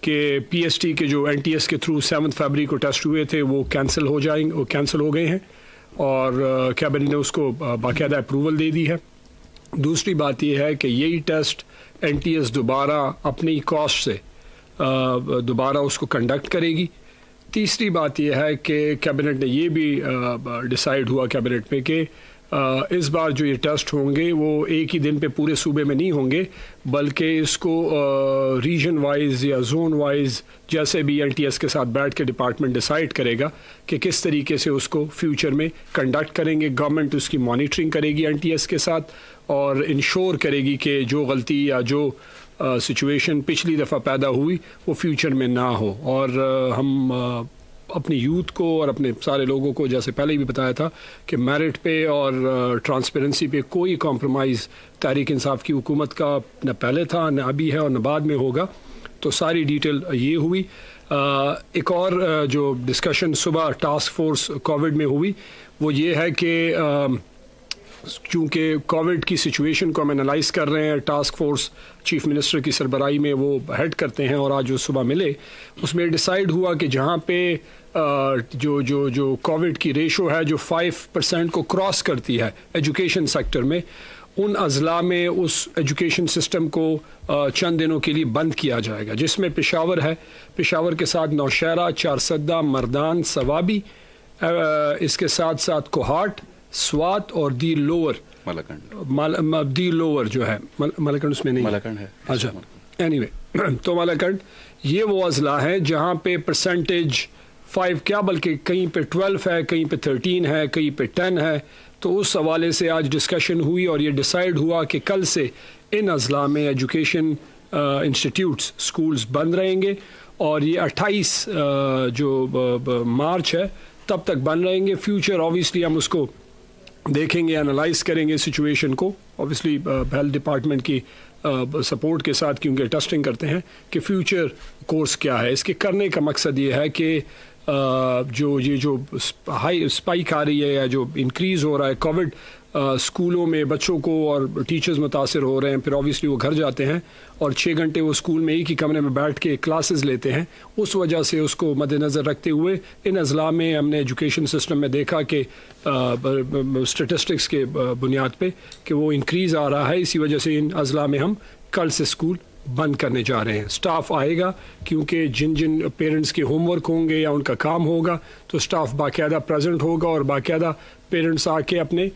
کہ P S T کے جو این ٹی ایس کے تھرو 7 فروری کو ٹیسٹ ہوئے تھے وہ کینسل ہو گئے ہیں اور کیبنٹ نے اس کو باقاعدہ اپروول دے دی ہے. دوسری بات یہ ہے کہ یہی ٹیسٹ این ٹی ایس دوبارہ اپنی کاسٹ سے دوبارہ اس کو کنڈکٹ کرے گی. تیسری بات یہ ہے کہ کیبنٹ نے یہ بھی ڈیسائیڈ ہوا کیبنٹ میں کہ اس بار جو یہ ٹیسٹ ہوں گے وہ ایک ہی دن پہ پورے صوبے میں نہیں ہوں گے بلکہ اس کو ریجن وائز یا زون وائز جیسے بھی این ٹی ایس کے ساتھ بیٹھ کے ڈپارٹمنٹ ڈیسائیڈ کرے گا کہ کس طریقے سے اس کو فیوچر میں کنڈکٹ کریں گے. گورنمنٹ اس کی مانیٹرنگ کرے گی این ٹی ایس کے ساتھ اور انشور کرے گی کہ جو غلطی یا جو سچویشن پچھلی دفعہ پیدا ہوئی وہ فیوچر میں نہ ہو. اور ہم اپنی یوتھ کو اور اپنے سارے لوگوں کو جیسے پہلے بھی بتایا تھا کہ میرٹ پہ اور ٹرانسپیرنسی پہ کوئی کمپرومائز تحریک انصاف کی حکومت کا نہ پہلے تھا نہ ابھی ہے اور نہ بعد میں ہوگا. تو ساری ڈیٹیل یہ ہوئی. ایک اور جو ڈسکشن صبح ٹاسک فورس کووڈ میں ہوئی وہ یہ ہے کہ چونکہ کووڈ کی سچویشن کو ہم انالائز کر رہے ہیں, ٹاسک فورس چیف منسٹر کی سربراہی میں وہ ہیڈ کرتے ہیں اور آج جو صبح ملے اس میں ڈیسائیڈ ہوا کہ جہاں پہ جو کووڈ کی ریشو ہے جو 5% کو کراس کرتی ہے ایجوکیشن سیکٹر میں, ان اضلاع میں اس ایجوکیشن سسٹم کو چند دنوں کے لیے بند کیا جائے گا, جس میں پشاور ہے, پشاور کے ساتھ نوشہرہ, چارسدہ, مردان, سوابی, اس کے ساتھ ساتھ کوہاٹ, سوات اور دی لوور دی لوور جو ہے ملکنڈ اس میں نہیں ملکنڈ ہے. اچھا اینی وے تو ملکنڈ یہ وہ اضلاع ہیں جہاں پہ پرسنٹیج 5 کیا بلکہ کہیں پہ 12 ہے, کہیں پہ 13 ہے, کہیں پہ 10 ہے. تو اس حوالے سے آج ڈسکشن ہوئی اور یہ ڈیسائیڈ ہوا کہ کل سے ان اضلاع میں ایجوکیشن انسٹیٹیوٹس اسکولز بند رہیں گے اور یہ 28 جو مارچ ہے تب تک بند رہیں گے. فیوچر آبویسلی ہم اس کو دیکھیں گے, انالائز کریں گے سچویشن کو, آبویسلی ہیلتھ ڈپارٹمنٹ کی سپورٹ کے ساتھ کیونکہ ٹیسٹنگ کرتے ہیں کہ فیوچر کورس کیا ہے. اس کے کرنے کا مقصد یہ ہے کہ جو ہائی اسپائک آ رہی ہے یا جو انکریز ہو رہا ہے کووڈ اسکولوں میں بچوں کو اور ٹیچرز متاثر ہو رہے ہیں, پھر آبویسلی وہ گھر جاتے ہیں اور 6 گھنٹے وہ اسکول میں ایک ہی کمرے میں بیٹھ کے کلاسز لیتے ہیں. اس وجہ سے اس کو مد نظر رکھتے ہوئے ان اضلاع میں ہم نے ایجوکیشن سسٹم میں دیکھا کہ اسٹیٹسٹکس کے بنیاد پہ کہ وہ انکریز آ رہا ہے. اسی وجہ سے ان اضلاع میں ہم کل سے اسکول بند کرنے جا رہے ہیں. اسٹاف آئے گا کیونکہ جن پیرنٹس کے ہوم ورک ہوں گے یا ان کا کام ہوگا تو اسٹاف باقاعدہ پریزنٹ ہوگا اور باقاعدہ پیرنٹس آ کے اپنے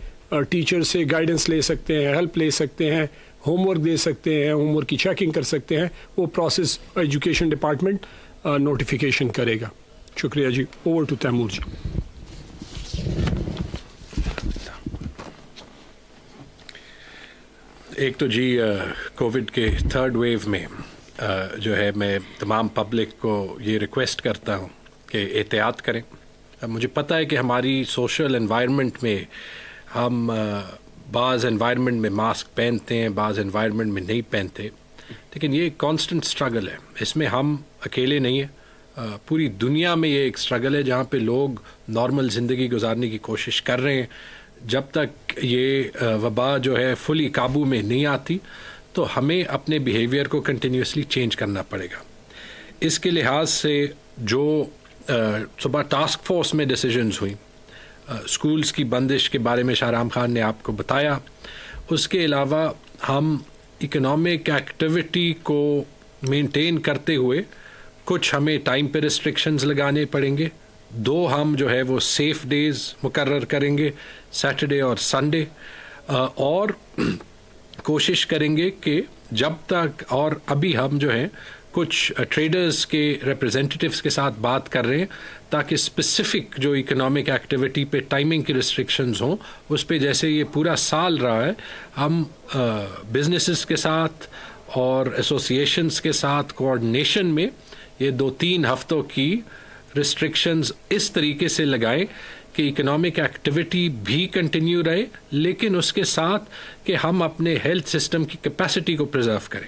ٹیچر سے گائیڈنس لے سکتے ہیں, ہیلپ لے سکتے ہیں, ہوم ورک دے سکتے ہیں, ہوم ورک کی چیکنگ کر سکتے ہیں. وہ پروسیس ایجوکیشن ڈپارٹمنٹ نوٹیفیکیشن کرے گا. شکریہ جی. اوور ٹو تیمور جی. ایک تو جی کووڈ کے 3rd ویو میں جو ہے میں تمام پبلک کو یہ ریکویسٹ کرتا ہوں کہ احتیاط کریں. مجھے پتہ ہے کہ ہماری سوشل انوائرمنٹ میں ہم بعض انوائرمنٹ میں ماسک پہنتے ہیں, بعض انوائرمنٹ میں نہیں پہنتے, لیکن یہ ایک کانسٹنٹ اسٹرگل ہے. اس میں ہم اکیلے نہیں ہیں, پوری دنیا میں یہ ایک اسٹرگل ہے جہاں پہ لوگ نارمل زندگی گزارنے کی کوشش کر رہے ہیں. جب تک یہ وبا جو ہے فلی قابو میں نہیں آتی تو ہمیں اپنے بیہیویئر کو کنٹینیوسلی چینج کرنا پڑے گا. اس کے لحاظ سے جو صبح ٹاسک فورس میں ڈیسیجنز ہوئیں, اسکولز کی بندش کے بارے میں شاہرام خان نے آپ کو بتایا. اس کے علاوہ ہم اکنامک ایکٹیویٹی کو مینٹین کرتے ہوئے کچھ ہمیں ٹائم پہ ریسٹرکشنز لگانے پڑیں گے. 2 ہم جو ہے وہ سیف ڈیز مقرر کریں گے, سیٹرڈے اور سنڈے, اور کوشش کریں گے کہ جب تک, اور ابھی ہم جو ہے کچھ ٹریڈرز کے ریپرزینٹیٹیوز کے ساتھ بات کر رہے ہیں تاکہ اسپیسیفک جو اکنامک ایکٹیویٹی پہ ٹائمنگ کی ریسٹرکشنز ہوں اس پہ, جیسے یہ پورا سال رہا ہے, ہم بزنسز کے ساتھ اور ایسوسیشنز کے ساتھ کوآرڈینیشن میں یہ 2-3 ہفتوں کی ریسٹرکشنز اس طریقے سے لگائیں کہ اکنامک ایکٹیویٹی بھی کنٹینیو رہے, لیکن اس کے ساتھ کہ ہم اپنے ہیلتھ سسٹم کی کیپیسٹی کو پرزرو کریں.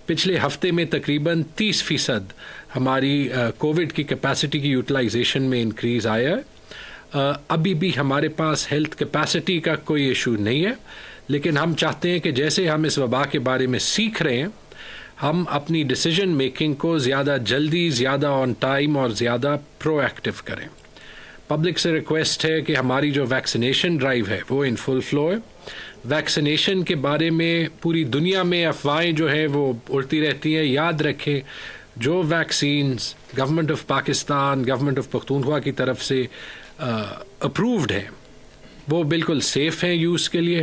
پچھلے ہفتے میں تقریباً 30% ہماری کووڈ کی کیپیسٹی کی یوٹیلائزیشن میں انکریز آیا ہے. ابھی بھی ہمارے پاس ہیلتھ کیپیسٹی کا کوئی ایشو نہیں ہے, لیکن ہم چاہتے ہیں کہ جیسے ہم اس وبا کے بارے میں سیکھ رہے ہیں ہم اپنی ڈیسیجن میکنگ کو زیادہ جلدی، زیادہ آن ٹائم اور زیادہ پرو ایکٹیو کریں. پبلک سے ریکویسٹ ہے کہ ہماری جو ویکسینیشن ڈرائیو ہے وہ ان فل فلو ہے. ویکسینیشن کے بارے میں پوری دنیا میں افواہیں جو ہے وہ اڑتی رہتی ہیں. یاد رکھیں جو vaccines government of Pakistan, government of Pakhtunkhwa کی طرف سے اپرووڈ ہیں وہ بالکل سیف ہیں یوز کے لیے.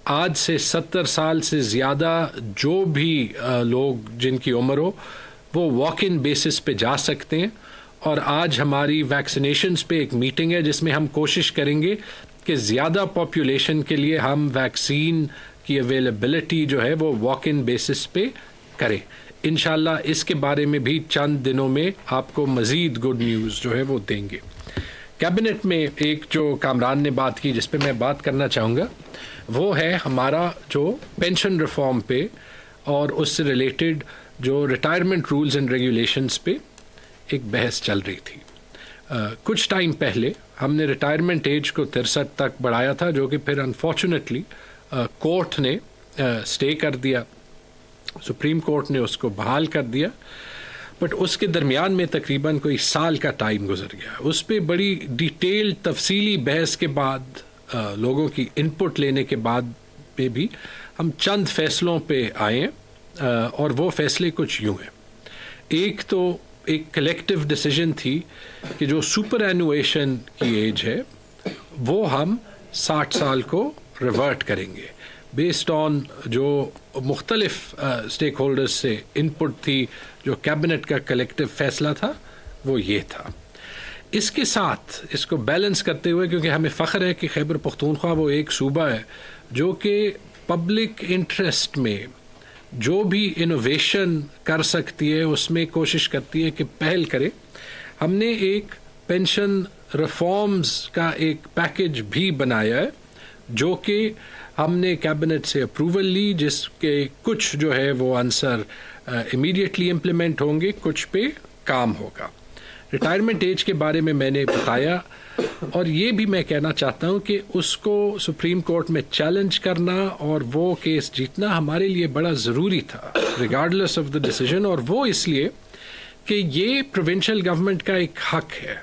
آج سے 70 سال سے زیادہ جو بھی لوگ جن کی عمر ہو وہ واک ان بیسس پہ جا سکتے ہیں. اور آج ہماری ویکسینیشنز پہ ایک میٹنگ ہے جس میں ہم کوشش کریں گے کہ زیادہ پاپولیشن کے لیے ہم ویکسین کی اویلیبلٹی جو ہے وہ واک ان بیسس پہ کریں. انشاءاللہ اس کے بارے میں بھی چند دنوں میں آپ کو مزید گڈ نیوز جو ہے وہ دیں گے. کیبنٹ میں ایک جو کامران نے بات کی جس پہ میں بات کرنا چاہوں گا وہ ہے ہمارا جو پینشن ریفارم پہ اور اس سے ریلیٹڈ جو ریٹائرمنٹ رولز اینڈ ریگولیشنز پہ ایک بحث چل رہی تھی. کچھ ٹائم پہلے ہم نے ریٹائرمنٹ ایج کو 63 تک بڑھایا تھا جو کہ پھر انفارچونیٹلی کورٹ نے اسٹے کر دیا، سپریم کورٹ نے اس کو بحال کر دیا. بٹ اس کے درمیان میں تقریباً کوئی سال کا ٹائم گزر گیا. اس پہ بڑی ڈیٹیل تفصیلی بحث کے بعد لوگوں کی ان پٹ لینے کے بعد پہ بھی ہم چند فیصلوں پہ آئے ہیں اور وہ فیصلے کچھ یوں ہیں. ایک تو ایک کلیکٹیو ڈیسیژن تھی کہ جو سپر اینویشن کی ایج ہے وہ ہم 60 سال کو ریورٹ کریں گے بیسڈ آن جو مختلف اسٹیک ہولڈرز سے ان پٹ تھی. جو کیبنٹ کا کلیکٹیو فیصلہ تھا وہ یہ تھا. اس کے ساتھ اس کو بیلنس کرتے ہوئے کیونکہ ہمیں فخر ہے کہ خیبر پختونخوا وہ ایک صوبہ ہے جو کہ پبلک انٹرسٹ میں جو بھی انوویشن کر سکتی ہے اس میں کوشش کرتی ہے کہ پہل کرے. ہم نے ایک پینشن ریفارمز کا ایک پیکج بھی بنایا ہے جو کہ ہم نے کیبنٹ سے اپروول لی جس کے کچھ جو ہے وہ عنصر امیڈیٹلی امپلیمنٹ ہوں گے، کچھ پہ کام ہوگا. ریٹائرمنٹ ایج کے بارے میں نے بتایا اور یہ بھی میں کہنا چاہتا ہوں کہ اس کو سپریم کورٹ میں چیلنج کرنا اور وہ کیس جیتنا ہمارے لیے بڑا ضروری تھا ریگارڈلیس آف دا ڈیسیژن. اور وہ اس لیے کہ یہ پروونشل گورنمنٹ کا ایک حق ہے.